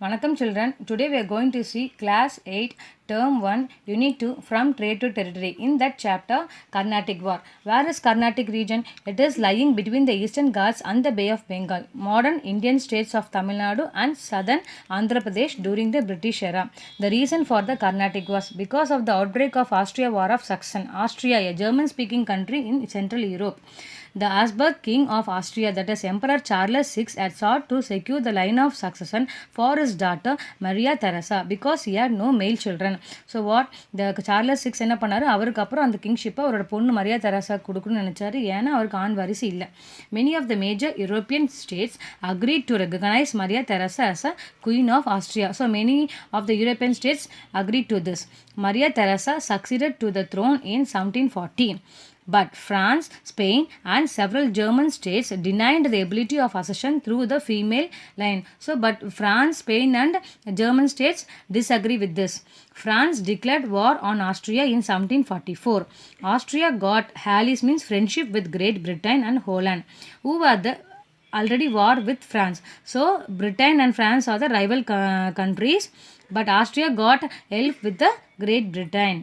Vanakkam children, today we are going to see class 8 term 1 unit 2 from trade to territory. In that chapter Carnatic War. Where is Carnatic region? It is lying between the eastern Ghats and the Bay of Bengal, modern Indian states of Tamil Nadu and southern Andhra Pradesh during the British era. The reason for the Carnatic was because of the outbreak of Austria War of Succession. Austria, a German speaking country in Central Europe. The Habsburg king of Austria, that is Emperor Charles VI, had sought to secure the line of succession for his daughter Maria Theresa because he had no male children. So what the Charles VI என்ன பண்ணாரு, அவருக்கு அப்புறம் அந்த கிங்ஷிப்பை அவரோட பொண்ணு Maria Teresa கொடுக்கணும்னு நினைச்சாரு. ஏன்னா அவருக்கு ஆண் வாரிசு இல்லை. Many of the major European states agreed to recognize Maria Theresa as a queen of Austria. So many of the European states agreed to this. Maria Theresa succeeded to the throne in 1740. But France, Spain, and several German states denied the ability of accession through the female line. So, but France, Spain, and German states disagree with this. France declared war on Austria in 1744. Austria got allies, means friendship with Great Britain and Holland, who were the already war with France. So, Britain and France are the rival countries, but Austria got help with the Great Britain.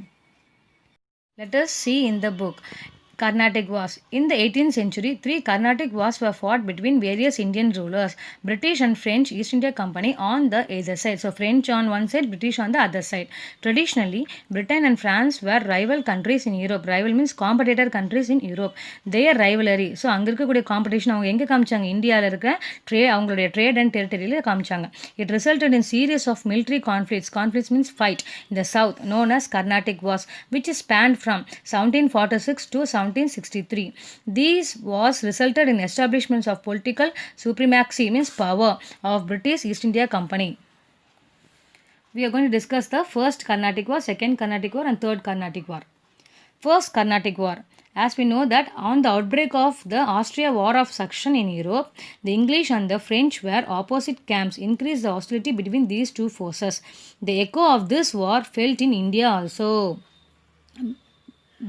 Let us see in the book. Carnatic Wars. In the 18th century, 3 Carnatic Wars were fought between various Indian rulers, British and French East India Company on the either side. So, French on one side, British on the other side. Traditionally, Britain and France were rival countries in Europe. Rival means competitor countries in Europe. Their rivalry. So, அங்கே இருக்கக்கூடிய competition அவங்க எங்கே காமிச்சாங்க? இந்தியாவில் இருக்கிற அவங்களுடைய trade and டெரிட்டரியில் காமிச்சாங்க. It resulted in series of military conflicts. Conflicts means fight in the south, known as Carnatic Wars, which spanned from 1746 to 1763. These wars resulted in establishments of political supremacy, means power, of British East India Company. We are going to discuss the first Carnatic War, second Carnatic War, and third Carnatic War. First Carnatic War. As we know that on the outbreak of the Austria War of Succession in Europe, the English and the French were opposite camps, increased the hostility between these two forces. The echo of this war felt in India also.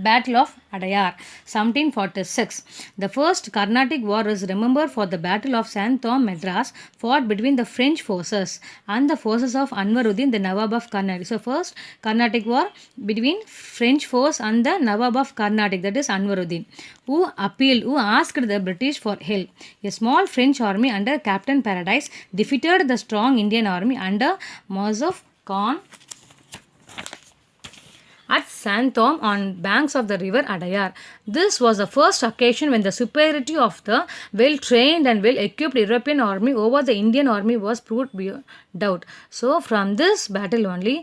Battle of Adayar, 1746. The first Carnatic War is remembered for the Battle of Santhom, Madras, fought between the French forces and the forces of Anwaruddin, the Nawab of Carnatic. So, first Carnatic War between French force and the Nawab of Carnatic, that is Anwaruddin, who asked the British for help. A small French army under Captain Paradise defeated the strong Indian army under Mazuf Khan at Santhom on banks of the river Adayar. This was the first occasion when the superiority of the well-trained and well-equipped European army over the Indian army was proved beyond doubt. So, from this battle only,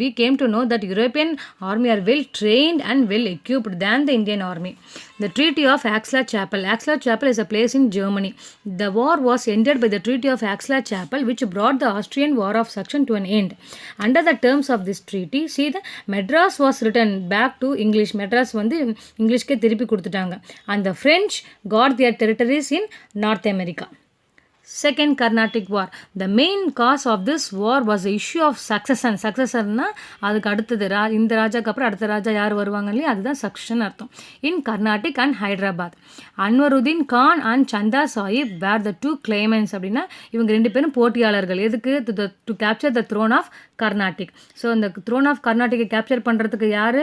we came to know that European army are well-trained and well-equipped than the Indian army. The Treaty of Aix-la-Chapelle. Aix-la-Chapelle is a place in Germany. The war was ended by the Treaty of Aix-la-Chapelle, which brought the Austrian War of Succession to an end. Under the terms of this treaty, see, the Madras was returned back to English. Madras வந்து இங்கிலீஷ்க்கே திருப்பி கொடுத்துட்டாங்க. And the French got their territories in North America. Second Carnatic War. The main cause of this war was the issue of succession. Successorனா அதுக்கு அடுத்தது இந்த ராஜாக்கு அப்புறம் அடுத்த ராஜா யார் வருவாங்க இல்லையா, அதுதான் சக்சன் அர்த்தம். In Carnatic and Hyderabad. Anwaruddin Khan and Chanda Sahib where the two கிளைமன்ஸ். அப்படின்னா இவங்க ரெண்டு பேரும் போட்டியாளர்கள். எதுக்கு? To capture the throne of Carnatic. So இந்த த்ரோன் ஆஃப் கர்நாடிக்கை கேப்சர் பண்ணுறதுக்கு யார்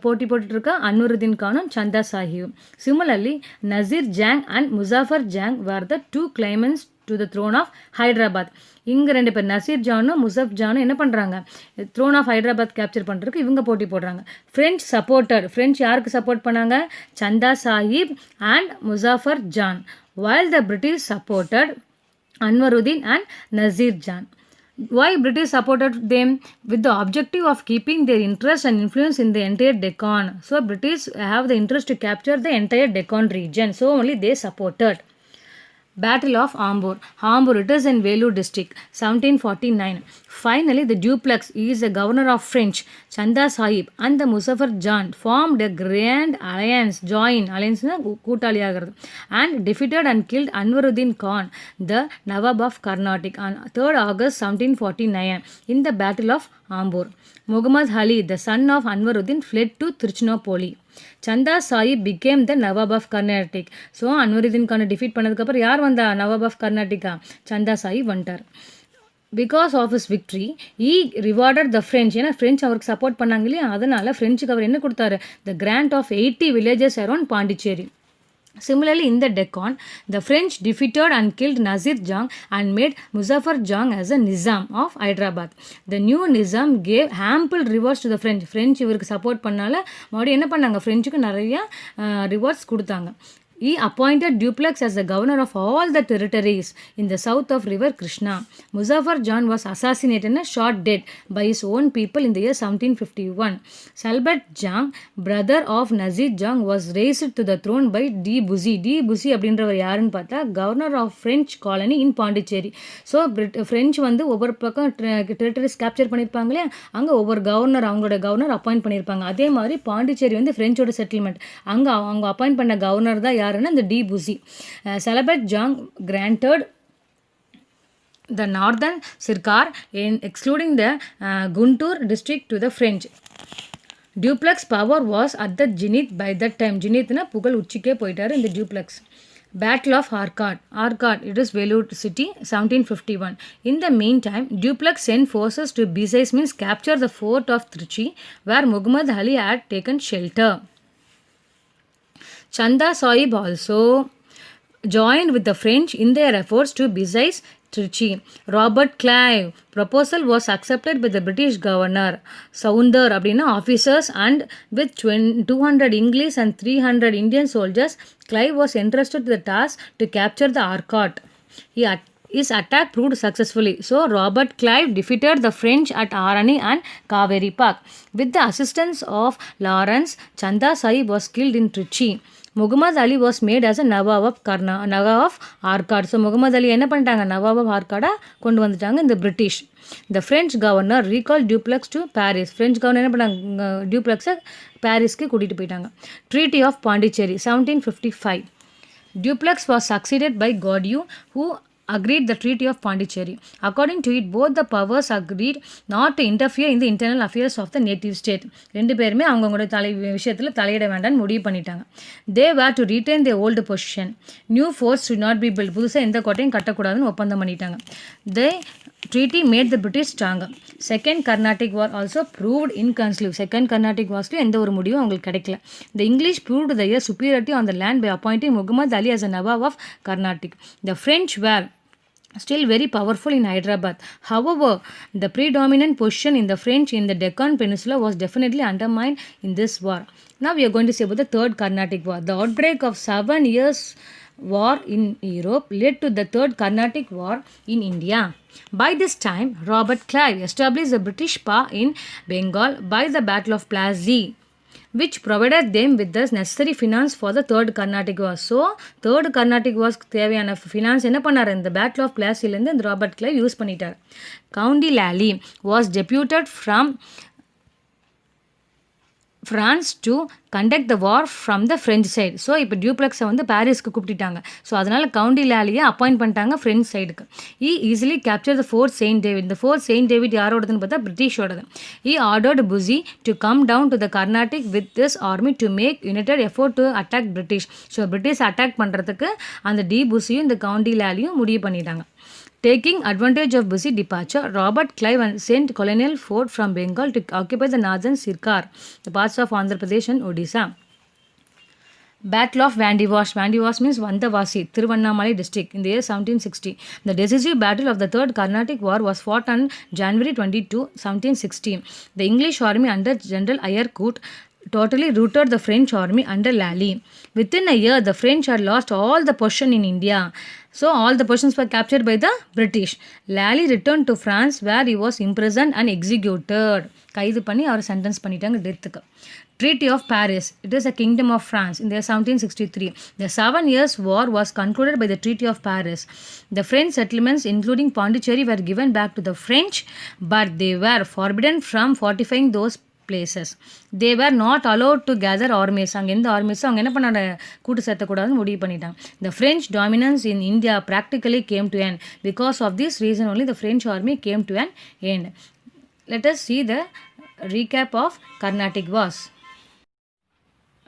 போட்டிட்டு இருக்கா? அன்வருதீன் கானும் சந்தா சாஹிபும். Similarly, Nazir Jang and Muzaffar Jang were the two claimants to the throne of Hyderabad. இங்கே ரெண்டு பேர் நசீர் ஜானும் முசஃப் ஜானும் என்ன பண்ணுறாங்க? த்ரோன் ஆஃப் ஹைதராபாத் கேப்சர் பண்ணுறதுக்கு இவங்க போட்டி போடுறாங்க. French supported. ஃப்ரெஞ்ச் யாருக்கு சப்போர்ட் பண்ணாங்க? சந்தா Sahib and Muzaffar John. while the British supported Anwaruddin and Nazir Jan. Why British supported them? With the objective of keeping their interest and influence in the entire Deccan. So, British have the interest to capture the entire Deccan region. So, only they supported. Battle of Ambur. Ambur, it is in Vellore district, 1749. Finally, the duplex is the governor of French, Chanda Sahib, and the Muzaffar Jan formed a grand alliance, and defeated and killed Anwaruddin Khan, the Nawab of Carnatic, on 3rd August 1749 in the Battle of Ambur. Muhammad Ali, the son of Anwaruddin, fled to Tiruchinappalli. Chanda Sahib became the Nawab of Carnatic. So, Anwaruddin Khan defeat பண்ணதுக்கு அப்புறம் யார் வந்தா? Nawab of Carnatic. Chanda Sahib வந்துட்டார். Because of his victory he rewarded the French. ஏன்னா French அவருக்கு support பண்ணாங்க இல்லையா, அதனால ஃப்ரெஞ்சுக்கு அவர் என்ன கொடுத்தாரு, the grant of 80 villages around Pondicherry. Similarly, in the Deccan, the French defeated and killed Nazir Jang and made Muzaffar Jang as a Nizam of Hyderabad. The new Nizam gave ample rewards to the French. French இவருக்கு support பண்ணால மறுபடியும் என்ன பண்ணாங்க, ஃப்ரெஞ்சுக்கு நிறைய rewards கொடுத்தாங்க. He appointed Dupleix as the governor of all the territories in the south of river Krishna. Muzaffar Jang was assassinated and shot dead by his own people in the year 1751. Salbat Jang, brother of Nazir Jang, was raised to the throne by D. Bussy. D. Bussy அப்படின்றவர் யாருன்னு பார்த்தா governor of French colony in Pondicherry. So French வந்து ஒவ்வொரு பக்கம் territories capture பண்ணியிருப்பாங்க இல்லையா, அங்கே ஒவ்வொரு கவர்னர் அவங்களோட கவர்னர் அப்பாயிண்ட் பண்ணியிருப்பாங்க. அதே மாதிரி பாண்டிச்சேரி வந்து ஃப்ரெஞ்சோட செட்டில்மெண்ட், அங்கே அவங்க அப்பாயிண்ட் பண்ண கவர்னர் தான் யாருன்னா இந்த D Bussy. Salbat Jang granted the northern Sirkar in excluding the Guntur district to the French. Dupleix power was at the zenith by that time. Zenithna புகழ் உச்சிக்கே போயிட்டாரு இந்த duplex. Battle of Arcot. Arcot, it is Velour city, 1751. In the meantime, Dupleix sent forces to Bezais, means capture the fort of Trichy, where Muhammad Ali had taken shelter. Chanda Sahib also joined with the French in their efforts to besiege Trichy. Robert Clive proposal was accepted by the British governor Sounder அப்படின்னா officers, and with 200 English and 300 Indian soldiers, Clive was entrusted to the task to capture the Arcot. His attack proved successfully. So Robert Clive defeated the French at Arani and Kaveri Park. With the assistance of Lawrence, Chanda Sahib was killed in Trichy. Muhammad Ali was made as a Nawab of Arcot. So Muhammad Ali என்ன பண்ணிட்டாங்க, Nawab of Arcot கொண்டு வந்துட்டாங்க இந்த British. The French governor recalled Dupleix to Paris. French governor என்ன பண்ணாங்க, டியூப்ளெக்ஸை பாரிஸ்க்கு கூட்டிகிட்டு போயிட்டாங்க. Treaty of Pondicherry, 1755. Dupleix was succeeded by Godieu, who agreed the Treaty of Pondicherry. According to it, both the powers agreed not to interfere in the internal affairs of the native state. ரெண்டு பேருமே அவங்களோட விஷயத்தில் தலையிட வேண்டாம்னு முடிவு பண்ணிட்டாங்க. They were to retain their old position. New forts should not be built. புதுசாக எந்த கோட்டையும் கட்டக்கூடாதுன்னு ஒப்பந்தம் பண்ணிட்டாங்க. The treaty made the British stronger. Second Carnatic War also proved inconclusive. Second Carnatic War எந்த ஒரு முடிவும் அவங்களுக்கு கிடைக்கல. The English proved their superiority on the land by appointing Muhammad Ali as a Nawab of Carnatic. The French were still very powerful in Hyderabad. However, the predominant position in the French in the Deccan Peninsula was definitely undermined in this war. Now we are going to see about the Third Carnatic War. The outbreak of 7 years war in Europe led to the Third Carnatic War in India. By this time, Robert Clive established the British power in Bengal by the Battle of Plassey, which provided them with the necessary finance for the Third Carnatic War. So, Third Carnatic War தேவையான finance என்ன பண்ணார், இந்த Battle of Plasseyலேருந்து இந்த Robert Clive use பண்ணிட்டார். Count de Lally was deputed from France to conduct the war from the French side. So இப்போ டியூப்ளெக்ஸை வந்து பாரிஸ்க்கு கூப்பிட்டுட்டாங்க. ஸோ அதனால் கவுண்டி லாலியை அப்பாயிண்ட் பண்ணிட்டாங்க ஃப்ரெஞ்ச் சைடுக்கு. Easily capture the Fort Saint David. இந்த ஃபோர்ட் செயின்ட் டேவிட் யாரோடதுன்னு பார்த்தா பிரிட்டிஷோடது. Ordered Bussy to come down to the Carnatic with this army to make united effort to attack British. ஸோ பிரிட்டிஷ் அட்டாக் பண்ணுறதுக்கு அந்த டி புசியும் இந்த கவுண்டி லாலியும் முடிவு பண்ணிட்டாங்க. Taking advantage of Bussy departure, Robert Clive sent Colonel Ford from Bengal to occupy the northern Sirkar, the parts of Andhra Pradesh and Odisha. Battle of Vandivash. Vandivash means Vandavasi, Thiruvannamalai district in the year 1760. The decisive battle of the Third Carnatic War was fought on January 22, 1760. The English army under General Eyrecourt totally routed the French army under Lally. Within a year, the French had lost all the possession in India. So, all the possessions were captured by the British. Lally returned to France where he was imprisoned and executed. கைது பண்ணி அவர் sentence பண்ணிட்டாங்க டெத்துக்கு. Treaty of Paris. It is a kingdom of France in the year 1763. The 7 years war was concluded by the Treaty of Paris. The French settlements including Pondicherry were given back to the French, but they were forbidden from fortifying those places. They were not allowed to gather armies. அங்கே எந்த ஆர்மிஸும் அவங்க என்ன பண்ண கூட்டு சேர்த்தக்கூடாதுன்னு முடிவு பண்ணிட்டாங்க. The French dominance in India practically came to end. Because of this reason only the French army came to an end. Let us see the recap of Carnatic Wars.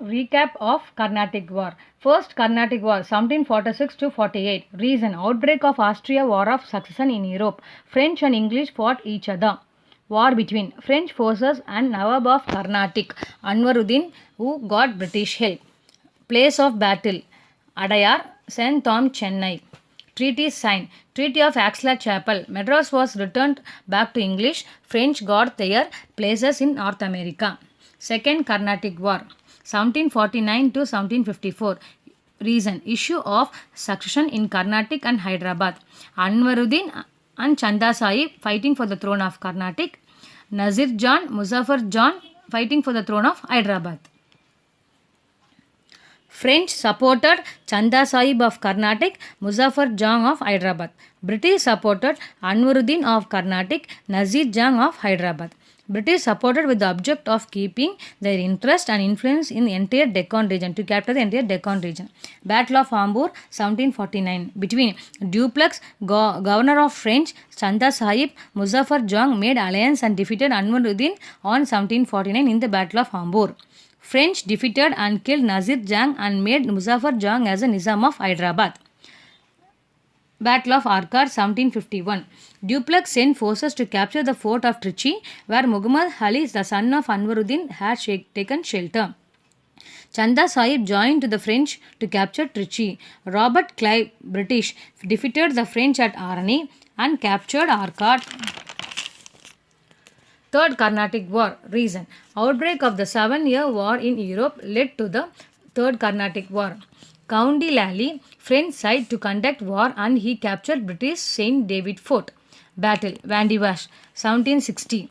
Recap of Carnatic War. First Carnatic War 1746 to 48. Reason: outbreak of Austria War of Succession in Europe. French and English fought each other. War between French forces and Nawab of Carnatic Anwaruddin, who got British help. Place of battle: Adayar, St. Tom, Chennai. Treaty signed. Treaty of Axla Chapel. Madras was returned back to English. French got their places in North America. Second Carnatic War 1749 to 1754. Reason: issue of succession in Carnatic and Hyderabad. Anwaruddin and Chanda Sahib fighting for the throne of Carnatic. Nazir Jan, Muzaffar Jan fighting for the throne of Hyderabad. French supported Chanda Sahib of Carnatic, Muzaffar Jang of Hyderabad. British supported Anwaruddin of Carnatic, Nazir Jang of Hyderabad. British supported with the object of keeping their interest and influence in the entire Deccan region, to capture the entire Deccan region. Battle of Hamburg 1749. Between Dupleix, governor of French, Chanda Sahib, Muzaffar Jang made alliance and defeated Anwaruddin on 1749 in the Battle of Hamburg. French defeated and killed Nazir Jang and made Muzaffar Jang as a Nizam of Hyderabad. Battle of Arcot 1751. Dupleix sent forces to capture the fort of Trichy, where Muhammad Ali, the son of Anwaruddin, had taken shelter. Chanda Sahib joined the French to capture Trichy. Robert Clive, British, defeated the French at Arani and captured Arcot. Third Carnatic War. Reason: outbreak of the 7-year war in Europe led to the Third Carnatic War. Count de Lally, French side to conduct war, and he captured British St. David Fort. Battle: Vandivash 1760.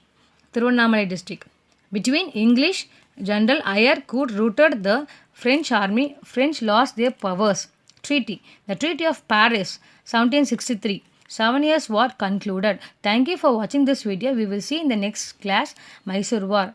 Tiruvannamalai district. Between English General Eyre Coote routed the French army. French lost their powers. Treaty: the Treaty of Paris 1763. 7 years war concluded. Thank you for watching this video. We will see in the next class Mysore War.